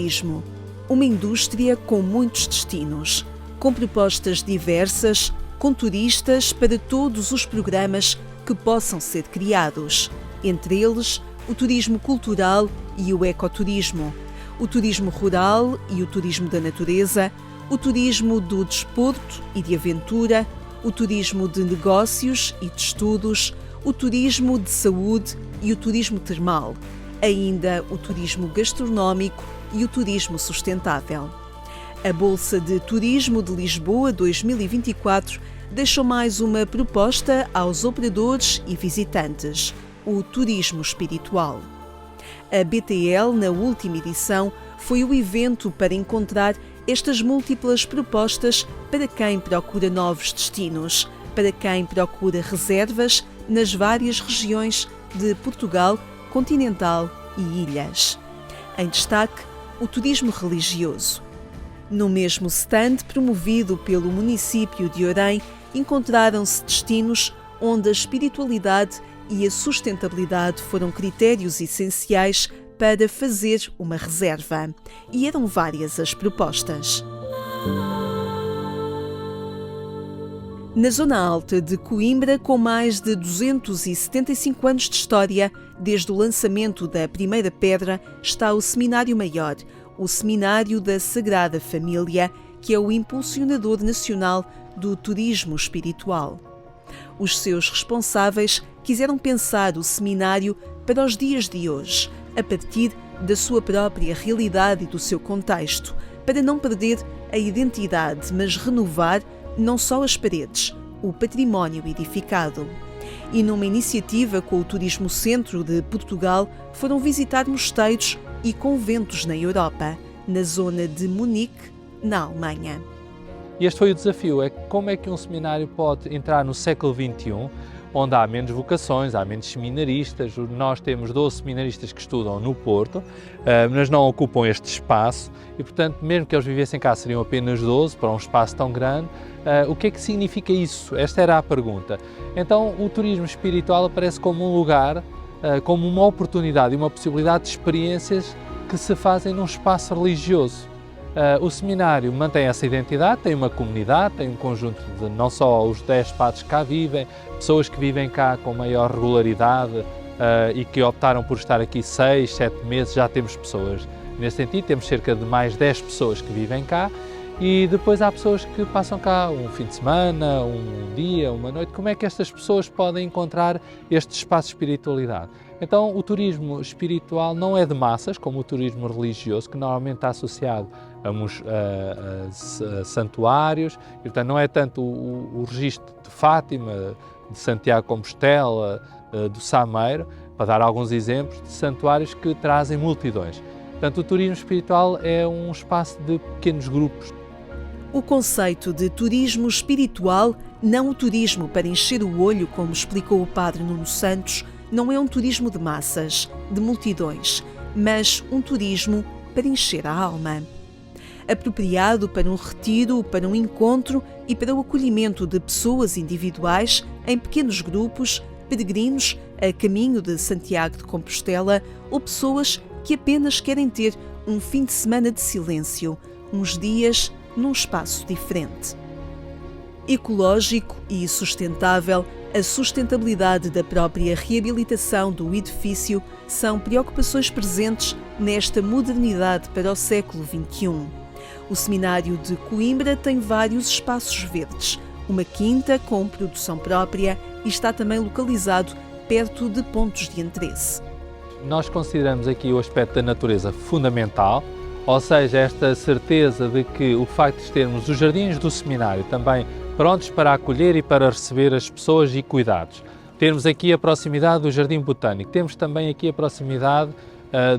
turismo, uma indústria com muitos destinos, com propostas diversas, com turistas para todos os programas que possam ser criados, entre eles o turismo cultural e o ecoturismo, o turismo rural e o turismo da natureza, o turismo do desporto e de aventura, o turismo de negócios e de estudos, o turismo de saúde e o turismo termal, ainda o turismo gastronómico e o turismo sustentável. A Bolsa de Turismo de Lisboa 2024 deixou mais uma proposta aos operadores e visitantes, o turismo espiritual. A BTL, na última edição, foi o evento para encontrar estas múltiplas propostas para quem procura novos destinos, para quem procura reservas nas várias regiões de Portugal, continental e ilhas. Em destaque, o turismo religioso. No mesmo stand promovido pelo município de Orem, encontraram-se destinos onde a espiritualidade e a sustentabilidade foram critérios essenciais para fazer uma reserva. E eram várias as propostas. Na zona alta de Coimbra, com mais de 275 anos de história, desde o lançamento da primeira pedra, está o Seminário Maior, o Seminário da Sagrada Família, que é o impulsionador nacional do turismo espiritual. Os seus responsáveis quiseram pensar o seminário para os dias de hoje, a partir da sua própria realidade e do seu contexto, para não perder a identidade, mas renovar não só as paredes, o património edificado. E numa iniciativa com o Turismo Centro de Portugal, foram visitar mosteiros e conventos na Europa, na zona de Munique, na Alemanha. E este foi o desafio, é como é que um seminário pode entrar no século XXI, onde há menos vocações, há menos seminaristas. Nós temos 12 seminaristas que estudam no Porto, mas não ocupam este espaço e, portanto, mesmo que eles vivessem cá, seriam apenas 12 para um espaço tão grande. O que é que significa isso? Esta era a pergunta. Então, o turismo espiritual aparece como um lugar, como uma oportunidade e uma possibilidade de experiências que se fazem num espaço religioso. O seminário mantém essa identidade, tem uma comunidade, tem um conjunto de não só os 10 padres que cá vivem, pessoas que vivem cá com maior regularidade e que optaram por estar aqui 6, 7 meses, já temos pessoas nesse sentido, temos cerca de mais 10 pessoas que vivem cá e depois há pessoas que passam cá um fim de semana, um dia, uma noite. Como é que estas pessoas podem encontrar este espaço de espiritualidade? Então, o turismo espiritual não é de massas, como o turismo religioso, que normalmente está associado a santuários, e, portanto, não é tanto o registro de Fátima, de Santiago de Compostela, do Sameiro, para dar alguns exemplos de santuários que trazem multidões. Portanto, o turismo espiritual é um espaço de pequenos grupos. O conceito de turismo espiritual, não o turismo para encher o olho, como explicou o padre Nuno Santos, não é um turismo de massas, de multidões, mas um turismo para encher a alma. Apropriado para um retiro, para um encontro e para o acolhimento de pessoas individuais em pequenos grupos, peregrinos a caminho de Santiago de Compostela ou pessoas que apenas querem ter um fim de semana de silêncio, uns dias num espaço diferente. Ecológico e sustentável, a sustentabilidade da própria reabilitação do edifício são preocupações presentes nesta modernidade para o século XXI. O Seminário de Coimbra tem vários espaços verdes, uma quinta com produção própria e está também localizado perto de pontos de interesse. Nós consideramos aqui o aspecto da natureza fundamental, ou seja, esta certeza de que o facto de termos os jardins do seminário também prontos para acolher e para receber as pessoas e cuidados. Termos aqui a proximidade do Jardim Botânico, temos também aqui a proximidade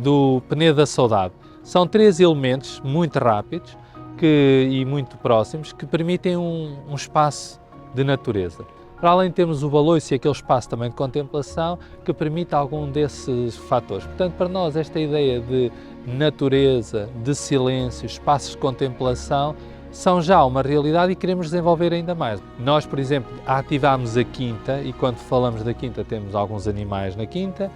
do Penedo da Saudade. São 3 elementos muito rápidos e muito próximos que permitem um espaço de natureza. Para além de termos o baloiço e aquele espaço também de contemplação que permite algum desses fatores. Portanto, para nós esta ideia de natureza, de silêncio, espaços de contemplação são já uma realidade e queremos desenvolver ainda mais. Nós, por exemplo, ativámos a quinta e quando falamos da quinta temos alguns animais na quinta,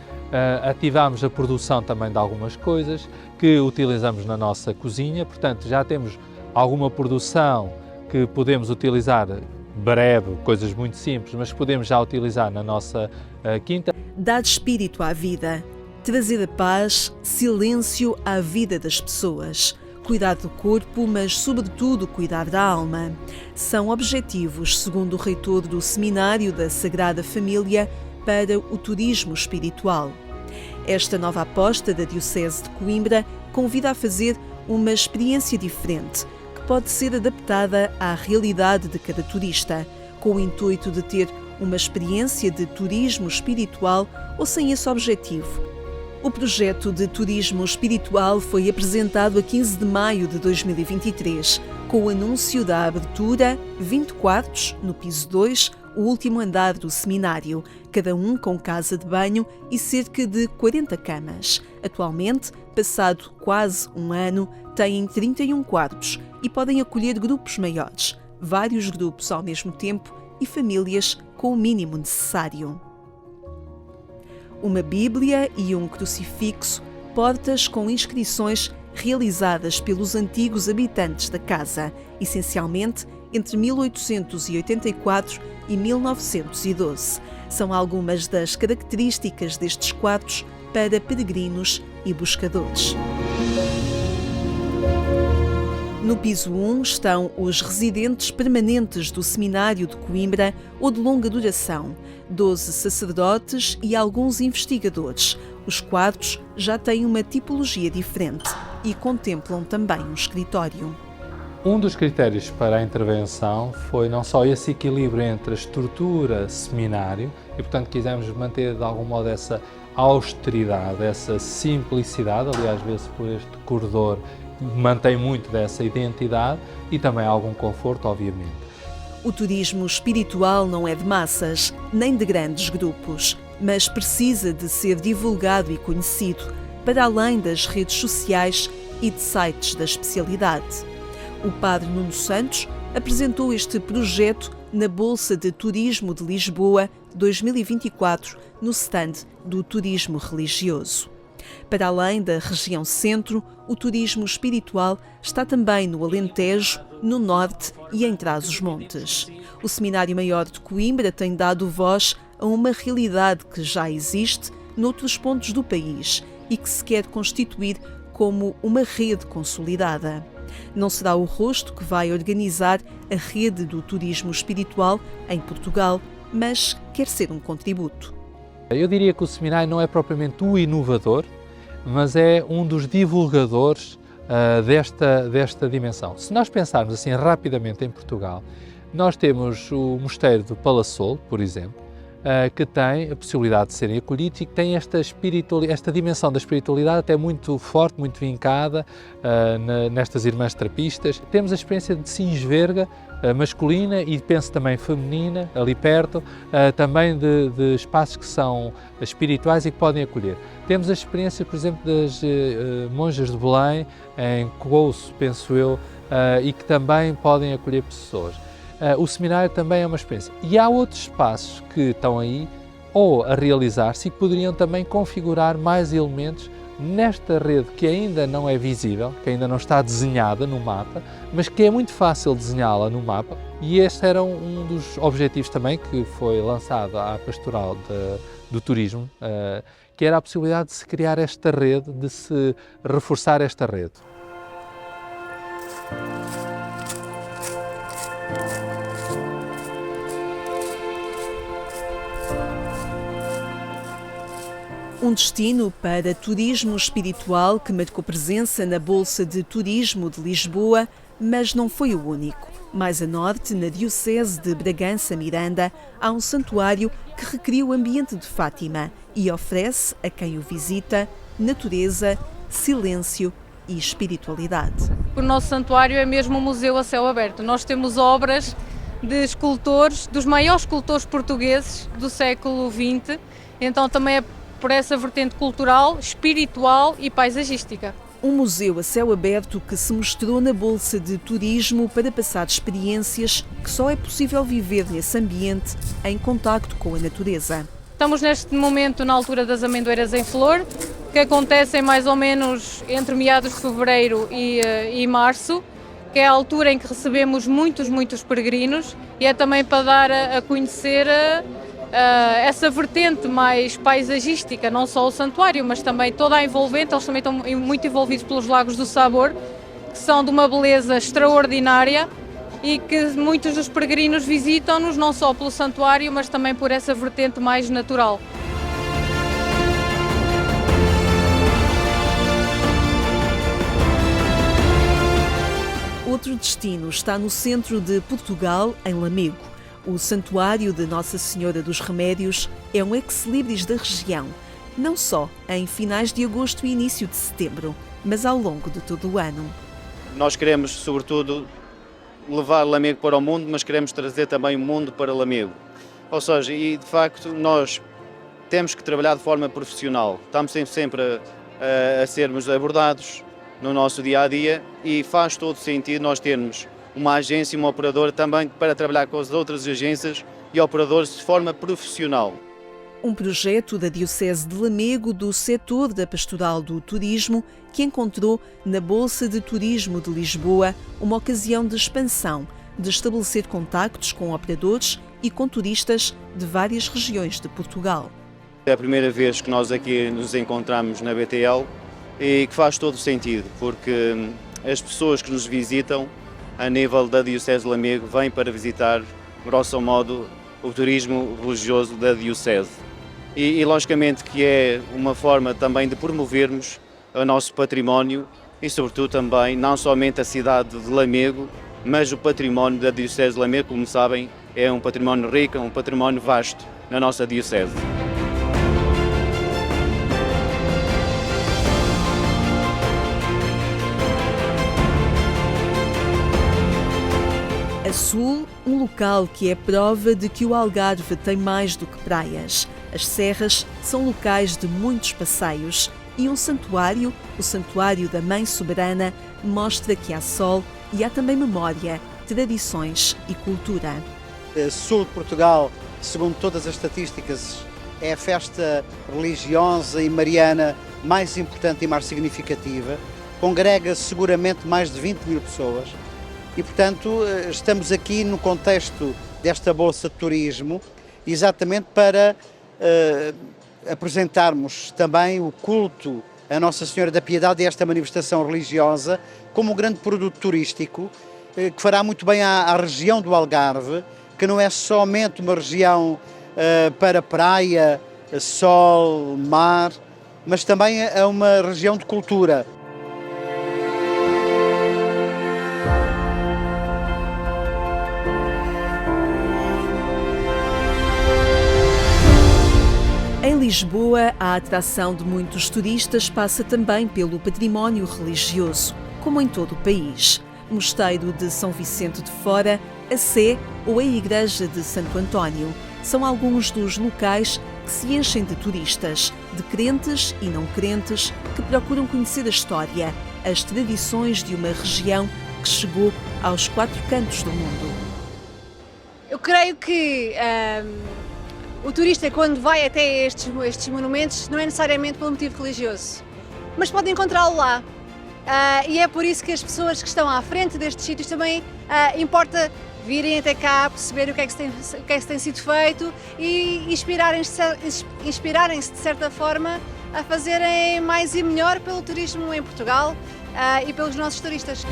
ativámos a produção também de algumas coisas que utilizamos na nossa cozinha, portanto já temos alguma produção que podemos utilizar breve, coisas muito simples, mas que podemos já utilizar na nossa quinta. Dar espírito à vida, trazer a paz, silêncio à vida das pessoas. Cuidar do corpo, mas sobretudo cuidar da alma. São objetivos, segundo o reitor do Seminário da Sagrada Família, para o turismo espiritual. Esta nova aposta da Diocese de Coimbra convida a fazer uma experiência diferente, que pode ser adaptada à realidade de cada turista, com o intuito de ter uma experiência de turismo espiritual ou sem esse objetivo. O projeto de turismo espiritual foi apresentado a 15 de maio de 2023, com o anúncio da abertura 20 quartos no piso 2, o último andar do seminário, cada um com casa de banho e cerca de 40 camas. Atualmente, passado quase um ano, têm 31 quartos e podem acolher grupos maiores, vários grupos ao mesmo tempo e famílias com o mínimo necessário. Uma Bíblia e um crucifixo, portas com inscrições realizadas pelos antigos habitantes da casa, essencialmente entre 1884 e 1912. São algumas das características destes quartos para peregrinos e buscadores. No piso 1 estão os residentes permanentes do Seminário de Coimbra ou de longa duração, 12 sacerdotes e alguns investigadores. Os quartos já têm uma tipologia diferente e contemplam também um escritório. Um dos critérios para a intervenção foi não só esse equilíbrio entre a estrutura seminário e, portanto, quisemos manter de algum modo essa austeridade, essa simplicidade, aliás, vê-se por este corredor, mantém muito dessa identidade e também algum conforto, obviamente. O turismo espiritual não é de massas, nem de grandes grupos, mas precisa de ser divulgado e conhecido, para além das redes sociais e de sites da especialidade. O padre Nuno Santos apresentou este projeto na Bolsa de Turismo de Lisboa 2024, no stand do Turismo Religioso. Para além da região centro, o turismo espiritual está também no Alentejo, no Norte e em Trás-os-Montes. O Seminário Maior de Coimbra tem dado voz a uma realidade que já existe noutros pontos do país e que se quer constituir como uma rede consolidada. Não será o rosto que vai organizar a rede do turismo espiritual em Portugal, mas quer ser um contributo. Eu diria que o seminário não é propriamente o inovador, mas é um dos divulgadores desta dimensão. Se nós pensarmos assim rapidamente em Portugal, nós temos o Mosteiro do Palassol, por exemplo, que tem a possibilidade de serem acolhidos e que tem esta dimensão da espiritualidade até muito forte, muito vincada nestas irmãs trapistas. Temos a experiência de Sinsverga, masculina e penso também feminina, ali perto, também de espaços que são espirituais e que podem acolher. Temos a experiência, por exemplo, das monjas de Belém, em Couço, penso eu, e que também podem acolher pessoas. O seminário também é uma experiência. E há outros espaços que estão aí ou a realizar-se e que poderiam também configurar mais elementos nesta rede que ainda não é visível, que ainda não está desenhada no mapa, mas que é muito fácil desenhá-la no mapa. E este era um dos objetivos também que foi lançado à Pastoral do Turismo, que era a possibilidade de se criar esta rede, de se reforçar esta rede. Um destino para turismo espiritual que marcou presença na Bolsa de Turismo de Lisboa, mas não foi o único. Mais a norte, na Diocese de Bragança Miranda, há um santuário que recria o ambiente de Fátima e oferece a quem o visita natureza, silêncio e espiritualidade. O nosso santuário é mesmo um museu a céu aberto. Nós temos obras de escultores, dos maiores escultores portugueses do século XX, então também é por essa vertente cultural, espiritual e paisagística. Um museu a céu aberto que se mostrou na Bolsa de Turismo para passar experiências que só é possível viver nesse ambiente em contacto com a natureza. Estamos neste momento na altura das amendoeiras em flor, que acontecem mais ou menos entre meados de fevereiro e março, que é a altura em que recebemos muitos peregrinos, e é também para dar a conhecer essa vertente mais paisagística, não só o santuário, mas também toda a envolvente. Eles também estão muito envolvidos pelos Lagos do Sabor, que são de uma beleza extraordinária e que muitos dos peregrinos visitam-nos não só pelo santuário, mas também por essa vertente mais natural. Outro destino está no centro de Portugal, em Lamego. O Santuário de Nossa Senhora dos Remédios é um ex-libris da região, não só em finais de agosto e início de setembro, mas ao longo de todo o ano. Nós queremos, sobretudo, levar Lamego para o mundo, mas queremos trazer também o mundo para Lamego. Ou seja, e de facto nós temos que trabalhar de forma profissional. Estamos sempre a sermos abordados no nosso dia-a-dia e faz todo sentido nós termos uma agência e uma operadora também para trabalhar com as outras agências e operadores de forma profissional. Um projeto da Diocese de Lamego do setor da Pastoral do Turismo que encontrou na Bolsa de Turismo de Lisboa uma ocasião de expansão, de estabelecer contactos com operadores e com turistas de várias regiões de Portugal. É a primeira vez que nós aqui nos encontramos na BTL e que faz todo sentido, porque as pessoas que nos visitam a nível da Diocese de Lamego vêm para visitar, grosso modo, o turismo religioso da Diocese. E logicamente que é uma forma também de promovermos o nosso património e sobretudo também não somente a cidade de Lamego, mas o património da Diocese de Lamego, como sabem, é um património rico, um património vasto na nossa Diocese. A sul, um local que é prova de que o Algarve tem mais do que praias. As serras são locais de muitos passeios e um santuário, o Santuário da Mãe Soberana, mostra que há sol e há também memória, tradições e cultura. Sul de Portugal, segundo todas as estatísticas, é a festa religiosa e mariana mais importante e mais significativa. Congrega seguramente mais de 20 mil pessoas. E, portanto, estamos aqui no contexto desta Bolsa de Turismo exatamente para apresentarmos também o culto a Nossa Senhora da Piedade e esta manifestação religiosa como um grande produto turístico que fará muito bem à região do Algarve, que não é somente uma região para praia, sol, mar, mas também é uma região de cultura. Em Lisboa, a atração de muitos turistas passa também pelo património religioso, como em todo o país. Mosteiro de São Vicente de Fora, a Sé ou a Igreja de Santo António são alguns dos locais que se enchem de turistas, de crentes e não crentes, que procuram conhecer a história, as tradições de uma região que chegou aos 4 cantos do mundo. Eu creio que o turista, quando vai até estes monumentos, não é necessariamente pelo motivo religioso, mas pode encontrá-lo lá. E é por isso que as pessoas que estão à frente destes sítios também importa virem até cá, perceber o que é que tem sido feito e inspirarem-se de certa forma a fazerem mais e melhor pelo turismo em Portugal e pelos nossos turistas.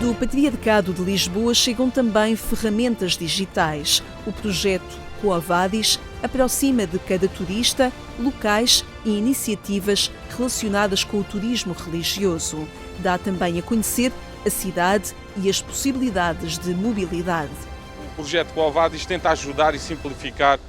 Do Patriarcado de Lisboa chegam também ferramentas digitais. O projeto Quo Vadis aproxima de cada turista locais e iniciativas relacionadas com o turismo religioso. Dá também a conhecer a cidade e as possibilidades de mobilidade. O projeto Quo Vadis tenta ajudar e simplificar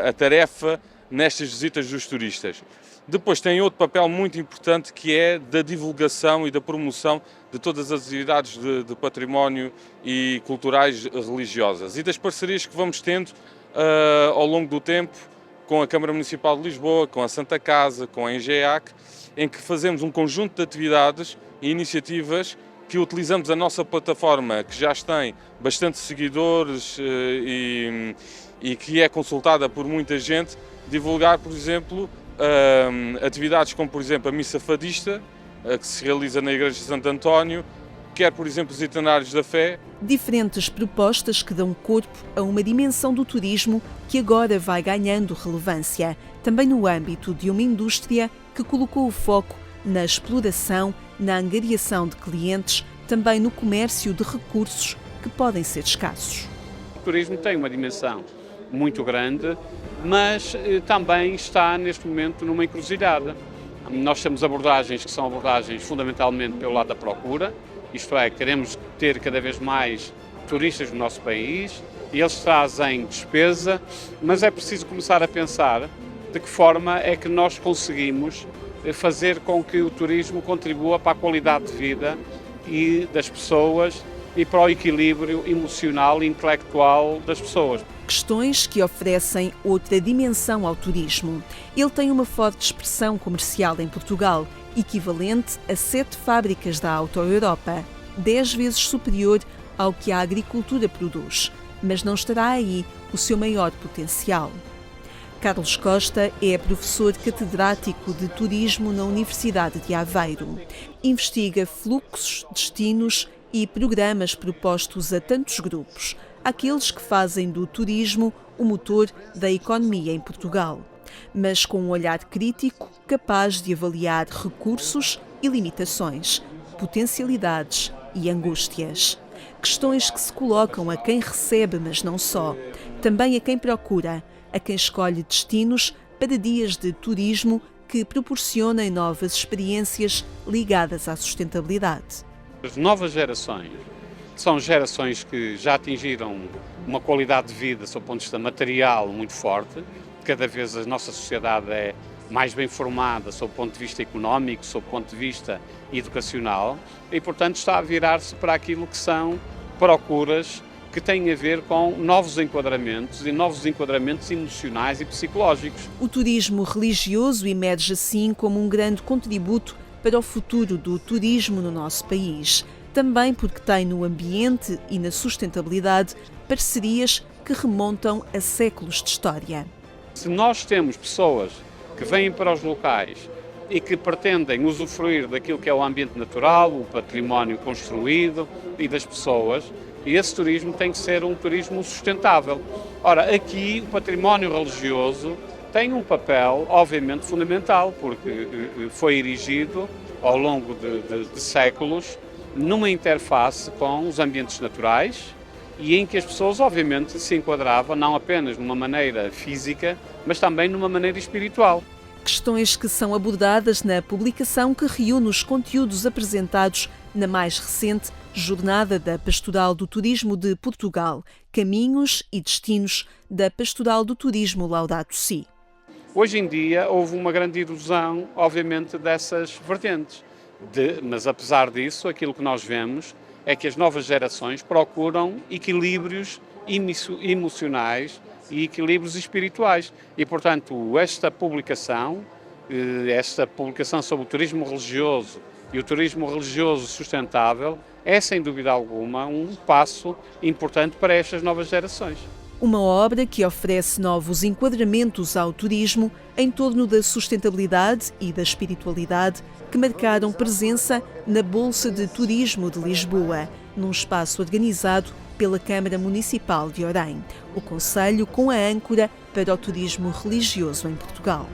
a tarefa nestas visitas dos turistas. Depois tem outro papel muito importante que é da divulgação e da promoção de todas as atividades de património e culturais religiosas e das parcerias que vamos tendo ao longo do tempo com a Câmara Municipal de Lisboa, com a Santa Casa, com a EGEAC, em que fazemos um conjunto de atividades e iniciativas que utilizamos a nossa plataforma, que já tem bastante seguidores e que é consultada por muita gente, divulgar, por exemplo, atividades como, por exemplo, a Missa Fadista, que se realiza na Igreja de Santo António, quer, por exemplo, os Itinerários da Fé. Diferentes propostas que dão corpo a uma dimensão do turismo que agora vai ganhando relevância, também no âmbito de uma indústria que colocou o foco na exploração, na angariação de clientes, também no comércio de recursos que podem ser escassos. O turismo tem uma dimensão muito grande, mas também está neste momento numa encruzilhada. Nós temos abordagens que são abordagens fundamentalmente pelo lado da procura, isto é, queremos ter cada vez mais turistas no nosso país e eles trazem despesa, mas é preciso começar a pensar de que forma é que nós conseguimos fazer com que o turismo contribua para a qualidade de vida e das pessoas e para o equilíbrio emocional e intelectual das pessoas. Questões que oferecem outra dimensão ao turismo. Ele tem uma forte expressão comercial em Portugal, equivalente a 7 fábricas da Auto Europa, 10 vezes superior ao que a agricultura produz, mas não estará aí o seu maior potencial. Carlos Costa é professor catedrático de turismo na Universidade de Aveiro. Investiga fluxos, destinos e programas propostos a tantos grupos, aqueles que fazem do turismo o motor da economia em Portugal, mas com um olhar crítico capaz de avaliar recursos e limitações, potencialidades e angústias. Questões que se colocam a quem recebe, mas não só, também a quem procura, a quem escolhe destinos para dias de turismo que proporcionem novas experiências ligadas à sustentabilidade. As novas gerações são gerações que já atingiram uma qualidade de vida, sob o ponto de vista material, muito forte. Cada vez a nossa sociedade é mais bem formada, sob o ponto de vista económico, sob o ponto de vista educacional, e, portanto, está a virar-se para aquilo que são procuras que têm a ver com novos enquadramentos emocionais e psicológicos. O turismo religioso emerge assim como um grande contributo para o futuro do turismo no nosso país, também porque tem no ambiente e na sustentabilidade parcerias que remontam a séculos de história. Se nós temos pessoas que vêm para os locais e que pretendem usufruir daquilo que é o ambiente natural, o património construído e das pessoas, e esse turismo tem que ser um turismo sustentável. Ora, aqui o património religioso tem um papel, obviamente, fundamental, porque foi erigido ao longo de séculos numa interface com os ambientes naturais e em que as pessoas, obviamente, se enquadravam não apenas numa maneira física, mas também numa maneira espiritual. Questões que são abordadas na publicação que reúne os conteúdos apresentados na mais recente Jornada da Pastoral do Turismo de Portugal, Caminhos e Destinos da Pastoral do Turismo Laudato Si. Hoje em dia houve uma grande erosão, obviamente, dessas vertentes. Mas, apesar disso, aquilo que nós vemos é que as novas gerações procuram equilíbrios emocionais e equilíbrios espirituais. E, portanto, esta publicação sobre o turismo religioso e o turismo religioso sustentável é, sem dúvida alguma, um passo importante para estas novas gerações. Uma obra que oferece novos enquadramentos ao turismo em torno da sustentabilidade e da espiritualidade que marcaram presença na Bolsa de Turismo de Lisboa, num espaço organizado pela Câmara Municipal de Orém, o concelho com a âncora para o turismo religioso em Portugal.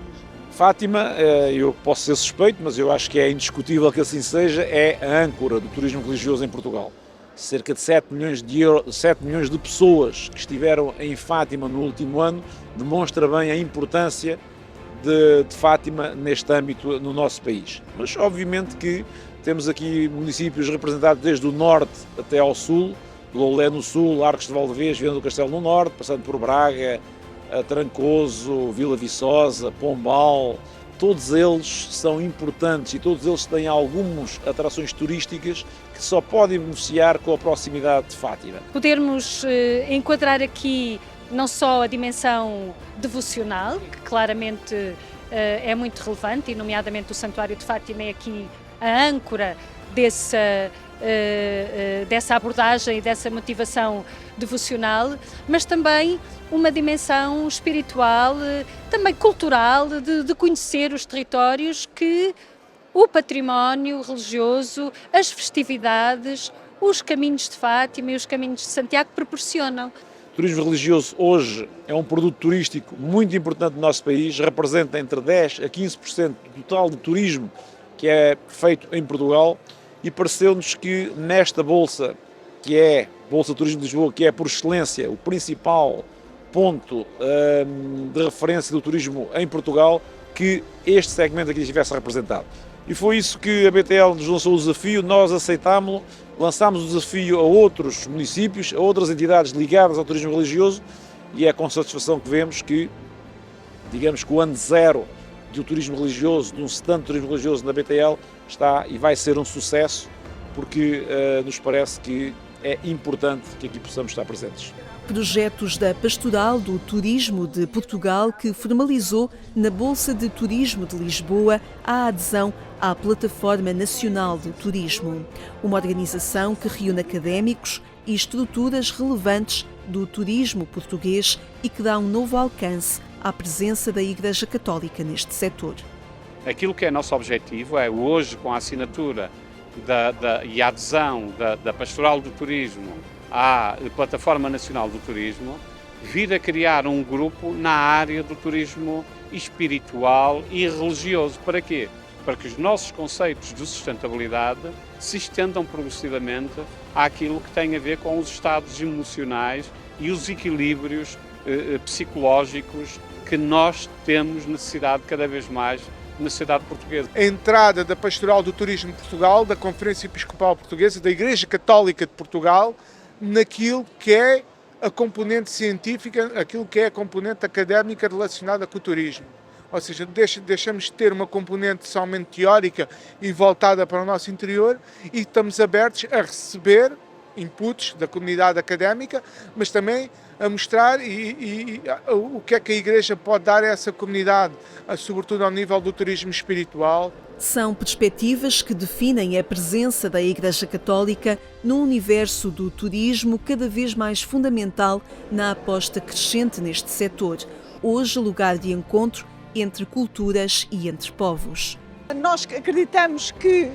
Fátima, eu posso ser suspeito, mas eu acho que é indiscutível que assim seja, é a âncora do turismo religioso em Portugal. Cerca de 7 milhões de pessoas que estiveram em Fátima no último ano demonstra bem a importância de Fátima neste âmbito no nosso país. Mas obviamente que temos aqui municípios representados desde o norte até ao sul, Loulé no sul, Arcos de Valdevez, Viana do Castelo no norte, passando por Braga, Trancoso, Vila Viçosa, Pombal. Todos eles são importantes e todos eles têm algumas atrações turísticas que só podem beneficiar com a proximidade de Fátima. Podermos enquadrar aqui não só a dimensão devocional, que claramente é muito relevante, e nomeadamente o Santuário de Fátima é aqui a âncora dessa abordagem e dessa motivação devocional, mas também uma dimensão espiritual, também cultural, de conhecer os territórios que o património religioso, as festividades, os caminhos de Fátima e os caminhos de Santiago proporcionam. O turismo religioso hoje é um produto turístico muito importante no nosso país, representa entre 10% a 15% do total de turismo que é feito em Portugal, e pareceu-nos que nesta bolsa, que é Bolsa Turismo de Lisboa, que é por excelência o principal ponto de referência do turismo em Portugal, que este segmento aqui estivesse representado. E foi isso que a BTL nos lançou o desafio, nós aceitámo-lo, lançámos o desafio a outros municípios, a outras entidades ligadas ao turismo religioso, e é com satisfação que vemos que, digamos que o ano zero do turismo religioso, de um stand de turismo religioso na BTL, está e vai ser um sucesso, porque nos parece que é importante que aqui possamos estar presentes. Projetos da Pastoral do Turismo de Portugal, que formalizou na Bolsa de Turismo de Lisboa a adesão à Plataforma Nacional de Turismo, uma organização que reúne académicos e estruturas relevantes do turismo português e que dá um novo alcance à presença da Igreja Católica neste setor. Aquilo que é nosso objetivo é, hoje, com a assinatura e a adesão da Pastoral do Turismo à Plataforma Nacional do Turismo, vir a criar um grupo na área do turismo espiritual e religioso. Para quê? Para que os nossos conceitos de sustentabilidade se estendam progressivamente àquilo que tem a ver com os estados emocionais e os equilíbrios psicológicos que nós temos necessidade cada vez mais na sociedade portuguesa. A entrada da Pastoral do Turismo de Portugal, da Conferência Episcopal Portuguesa, da Igreja Católica de Portugal, naquilo que é a componente científica, aquilo que é a componente académica relacionada com o turismo. Ou seja, deixamos de ter uma componente somente teórica e voltada para o nosso interior, e estamos abertos a receber inputs da comunidade académica, mas também a mostrar o que é que a Igreja pode dar a essa comunidade, sobretudo ao nível do turismo espiritual. São perspectivas que definem a presença da Igreja Católica no universo do turismo, cada vez mais fundamental na aposta crescente neste setor, hoje lugar de encontro entre culturas e entre povos. Nós acreditamos que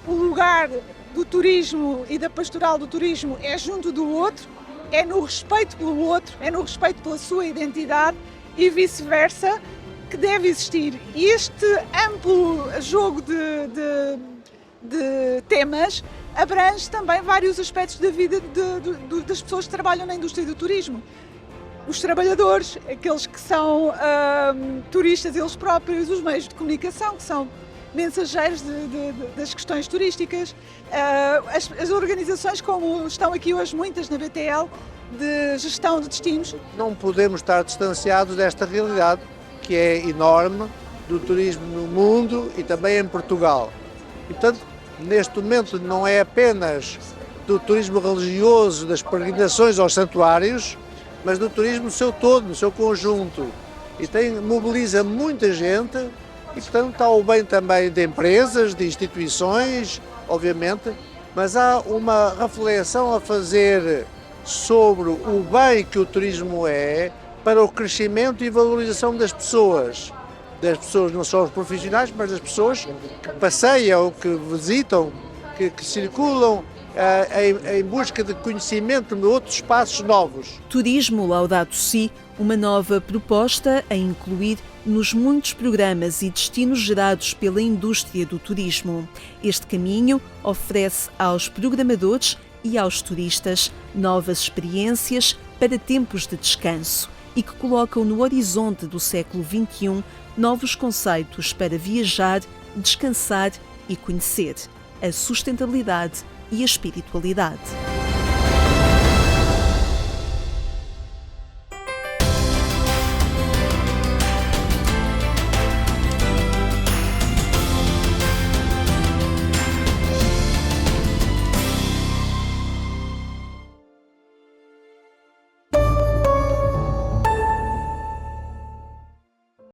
o lugar do turismo e da pastoral do turismo é junto do outro, é no respeito pelo outro, é no respeito pela sua identidade e vice-versa que deve existir. E este amplo jogo de temas abrange também vários aspectos da vida das pessoas que trabalham na indústria do turismo. Os trabalhadores, aqueles que são turistas eles próprios, os meios de comunicação, que são mensageiros das questões turísticas, as organizações como estão aqui hoje muitas na BTL, de gestão de destinos. Não podemos estar distanciados desta realidade, que é enorme, do turismo no mundo e também em Portugal. E, portanto, neste momento não é apenas do turismo religioso, das peregrinações aos santuários, mas do turismo no seu todo, no seu conjunto. E mobiliza muita gente e, portanto, está o bem também de empresas, de instituições, obviamente, mas há uma reflexão a fazer sobre o bem que o turismo é para o crescimento e valorização das pessoas não só os profissionais, mas das pessoas que passeiam, que visitam, que circulam em busca de conhecimento de outros espaços novos. Turismo Laudato Si, uma nova proposta a incluir nos muitos programas e destinos gerados pela indústria do turismo. Este caminho oferece aos programadores e aos turistas novas experiências para tempos de descanso e que colocam no horizonte do século XXI novos conceitos para viajar, descansar e conhecer a sustentabilidade e a espiritualidade.